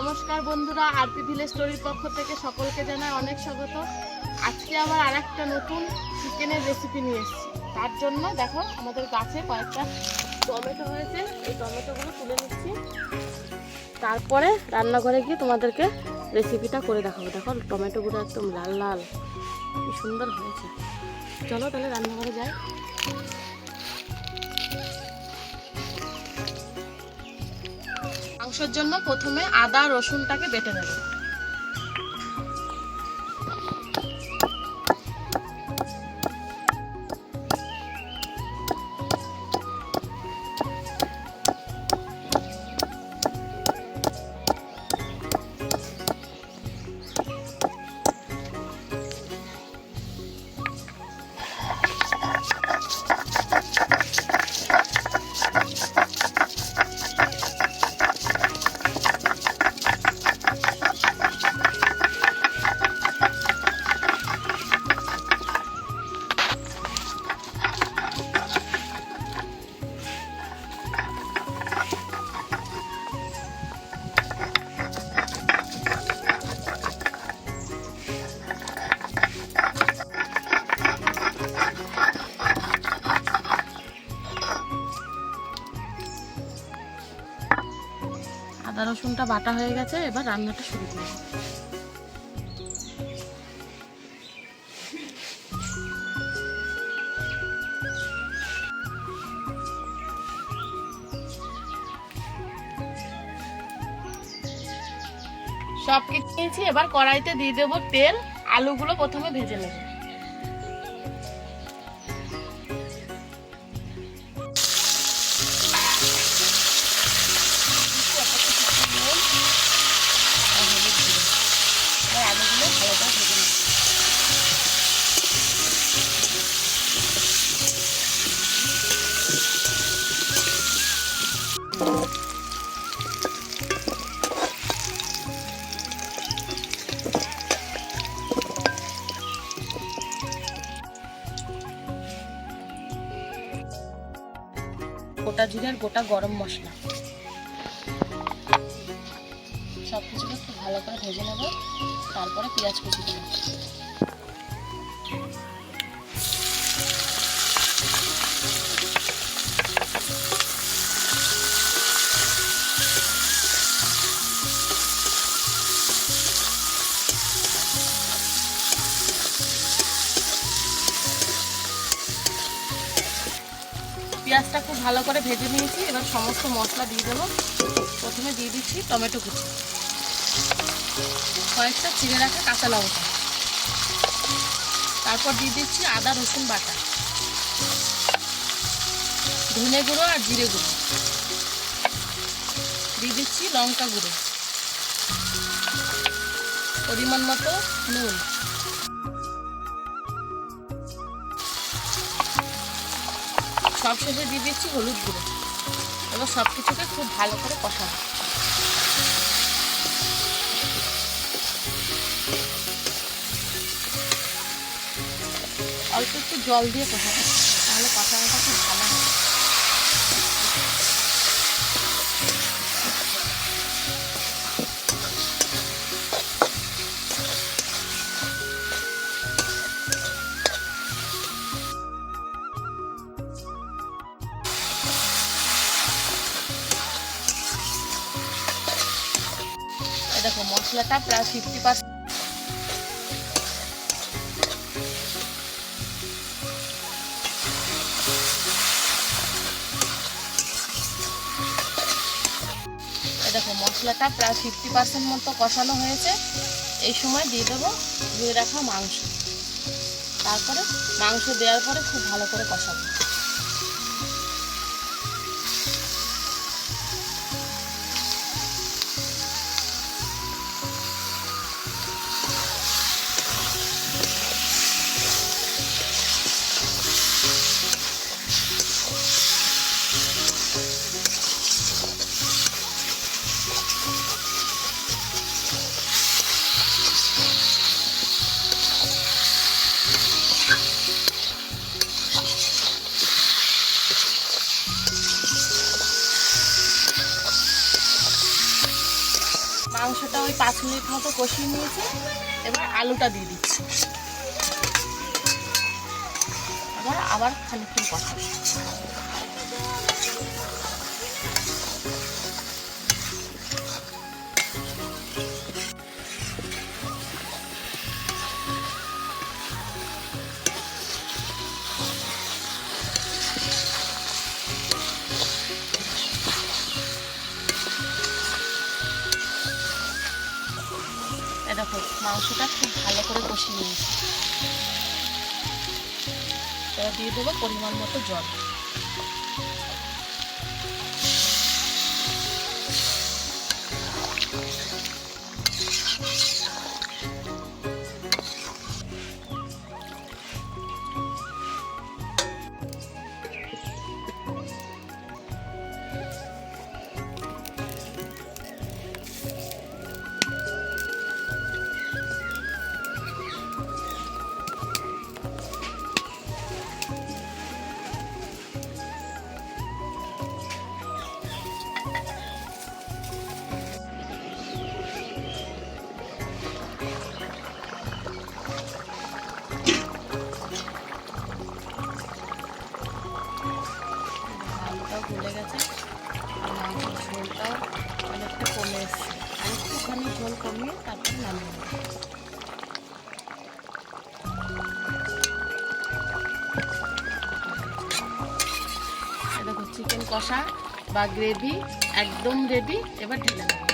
নমস্কার বন্ধুরা, RP village স্টোরির পক্ষ থেকে সকলকে জানাই অনেক স্বাগত। আজকে আবার আরেকটা নতুন চিকেনের রেসিপি নিয়ে এসেছি। তার জন্য দেখো আমাদের গাছে কয়েকটা টমেটো হয়েছে, এই টমেটোগুলো তুলে নিচ্ছি। তারপরে রান্নাঘরে গিয়ে তোমাদেরকে রেসিপিটা করে দেখাবো। দেখো টমেটোগুলো একদম লাল লাল, কি সুন্দর হয়েছে। চলো তাহলে রান্নাঘরে যাই। মাংসের জন্য প্রথমে আদা রসুনটাকে বেটে নেব। আদা রসুনটা বাটা হয়ে গেছে, এবার রান্নাটা শুরু করব। সব কিছু নিয়েছি, এবার কড়াইতে দিয়ে দেবো তেল। আলুগুলো প্রথমে ভেজে নেব। আলুগুলো ভালো করে ভেজে নেব। গোটা জিরার গোটা গরম মশলা সবকিছুকে খুব ভালো করে ভেজে নেব। তারপরে পেঁয়াজ কুচি দেব। পেঁয়াজটা খুব ভালো করে ভেজে নিয়েছি, এবার সমস্ত মশলা দিয়ে দেবো। প্রথমে দিয়ে দিচ্ছি টমেটো কুচি, কয়েকটা চিড়ে রাখা কাঁচা লঙ্কা, তারপর দিয়ে দিচ্ছি আদা রসুন বাটা, ধনে গুঁড়ো আর জিরে গুঁড়ো, দিয়ে দিচ্ছি লঙ্কা গুঁড়ো, পরিমাণ মতো নুন, সবশেষে দিয়ে দিচ্ছি হলুদ গুঁড়ো। এবার সব কিছুকে খুব ভালো করে কষাবো। অল্প একটু জল দিয়ে কষাবো, তাহলে কষানোটা খুব ভালো হবে। দেখো মশলাটা প্রায় 50%। দেখো মশলাটা প্রায় 50% মতো কষানো হয়েছে। এই সময় দিয়ে দেবো ধুয়ে রাখা মাংস। তারপরে মাংস দেওয়ার পরে খুব ভালো করে কষাবো। মাংসটা ওই 5 মিনিট মতো কষিয়ে নিয়েছি। এবার আলুটা দিয়ে দিচ্ছি, এবার আবার খানিকক্ষণ কষাবো। দেখো মাংসটা খুব ভালো করে কষিয়ে নিয়েছি। এবার দিয়ে দেবো পরিমাণ মতো জল। গলে গেছে, মাংসের ঝোলটাও অনেকটা কমে এসছে। আর একটুখানি ঝোল কমিয়ে তারপর নামিয়ে নেব। দেখো চিকেন কষা বা গ্রেভি একদম রেডি। এবার ঢেলে নেব।